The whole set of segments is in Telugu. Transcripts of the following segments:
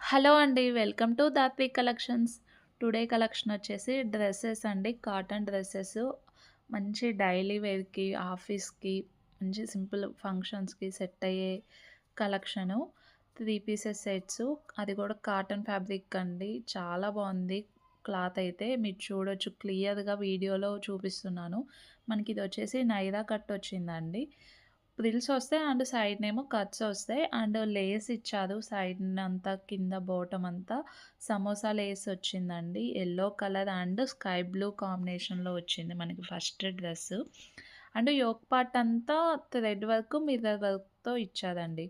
హలో అండి. Welcome to Dhatvi collections. Today collection వచ్చేసి డ్రెసెస్ అండి. కాటన్ డ్రెసెస్ మంచి డైలీ వేర్‌కి, ఆఫీస్‌కి, మంచి సింపుల్ ఫంక్షన్స్‌కి సెట్ అయ్యే కలెక్షను. 3 pieces sets. అది కూడా కాటన్ ఫ్యాబ్రిక్ అండి. చాలా బావుంది. క్లాత్ అయితే మీరు చూడొచ్చు క్లియర్‌గా వీడియోలో చూపిస్తున్నాను. మనకి ఇది వచ్చేసి నైరా కట్ వచ్చిందండి. ఫ్రిల్స్ వస్తాయి అండ్ సైడ్‌నేమో కట్స్ వస్తాయి. అండ్ లేస్ ఇచ్చారు సైడ్‌నంతా కింద బాటమ్ అంతా సమోసా లేస్ వచ్చిందండి. Yellow colour and sky blue కాంబినేషన్‌లో వచ్చింది మనకి first dress. And yoke part అంతా థ్రెడ్ వర్క్, మిర్రర్ వర్క్‌తో ఇచ్చారండి.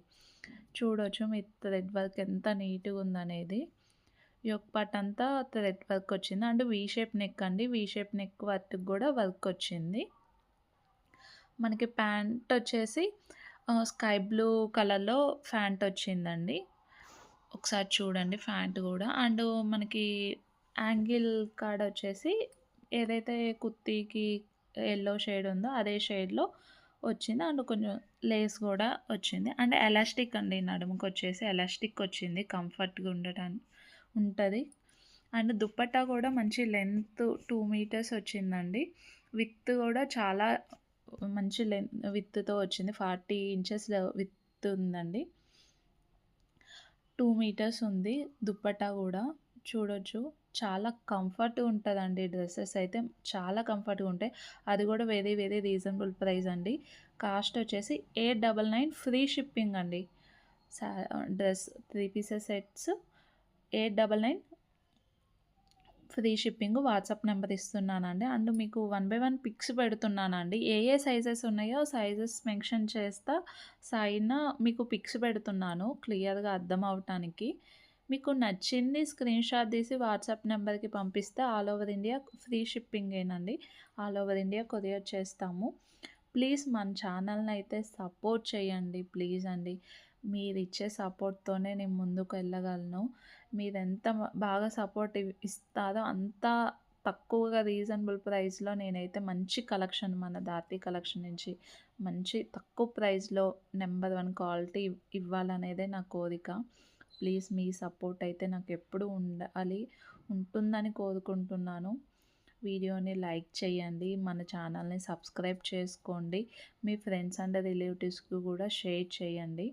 చూడొచ్చు మీరు థ్రెడ్ వర్క్ ఎంత నీట్‌గా ఉందనేది. యోక్ పార్ట్ అంతా థ్రెడ్ వర్క్ వచ్చింది. అండ్ వి షేప్ నెక్ అండి. వి షేప్ నెక్ వర్క్‌కి కూడా వర్క్ వచ్చింది. మనకి ప్యాంట్ వచ్చేసి స్కై బ్లూ కలర్‌లో ఫ్యాంట్ వచ్చిందండి. ఒకసారి చూడండి ఫ్యాంట్ గూడా. అండ్ మనకి యాంగిల్ కాడ వచ్చేసి ఏదైతే కుర్తీకి యెల్లో షేడ్ ఉందో అదే షేడ్‌లో వచ్చింది. అండ్ కొంచెం లేస్ గూడా వచ్చింది. అండ్ ఎలాస్టిక్ అండి నడుముకొచ్చేసి ఎలాస్టిక్ వచ్చింది. కంఫర్ట్‌గా ఉంటది. అండ్ దుపట్టా కూడా మంచి లెంత్ 2 మీటర్స్ వచ్చిందండి. విడ్త్ కూడా చాలా మంచి విడ్త్‌తో వచ్చింది. 40 ఇంచెస్ విడ్త్ ఉందండి. 2 మీటర్స్ ఉంది. దుపట్టా గూడా చూడొచ్చు. చాలా కంఫర్ట్‌గా ఉంటదండి. డ్రెసెస్ అయితే చాలా కంఫర్ట్‌గా ఉంటాయి. అది కూడా వెరీ వెరీ రీజనబుల్ ప్రైస్ అండి. కాస్ట్ వచ్చేసి 899 ఫ్రీ షిప్పింగ్ అండి. సా dress 3 pieces sets 899 free shipping. WhatsApp number ఇస్తున్నానండి. అండ్ మీకు వన్ బై వన్ పిక్స్ పెడుతున్నానండి. ఏ ఏ సైజెస్ ఉన్నాయో సైజెస్ మెన్షన్ చేస్తా సైడ్న మీకు పిక్స్ పెడుతున్నాను క్లియర్‌గా అర్థం అవ్వటానికి. మీకు నచ్చింది స్క్రీన్‌షాట్ తీసి వాట్సాప్ నెంబర్‌కి పంపిస్తే ఆల్ ఓవర్ ఇండియా ఫ్రీ షిప్పింగేనండి. ఆల్ ఓవర్ ఇండియా కొరియర్ చేస్తాము. ప్లీజ్ మన ఛానల్‌ని అయితే సపోర్ట్ చేయండి ప్లీజ్ అండి. మీరిచ్చే సపోర్ట్‌తోనే నేను ముందుకు వెళ్ళగలను. మీరెంత బాగా సపోర్ట్ ఇస్తారో అంత తక్కువగా రీజనబుల్ ప్రైస్‌లో నేనైతే మంచి కలెక్షన్ మన దాతి కలెక్షన్ నుంచి మంచి తక్కువ ప్రైస్‌లో నంబర్ 1 క్వాలిటీ ఇవ్వాలనేదే నా కోరిక. ప్లీజ్ మీ సపోర్ట్ అయితే నాకెప్పుడూ ఉండాలి. ఉంటుందని కోరుకుంటున్నాను. వీడియోని లైక్ చేయండి. మన ఛానల్‌ని సబ్స్క్రైబ్ చేసుకోండి. మీ ఫ్రెండ్స్ అండ్ రిలేటివ్స్‌కి కూడా షేర్ చేయండి.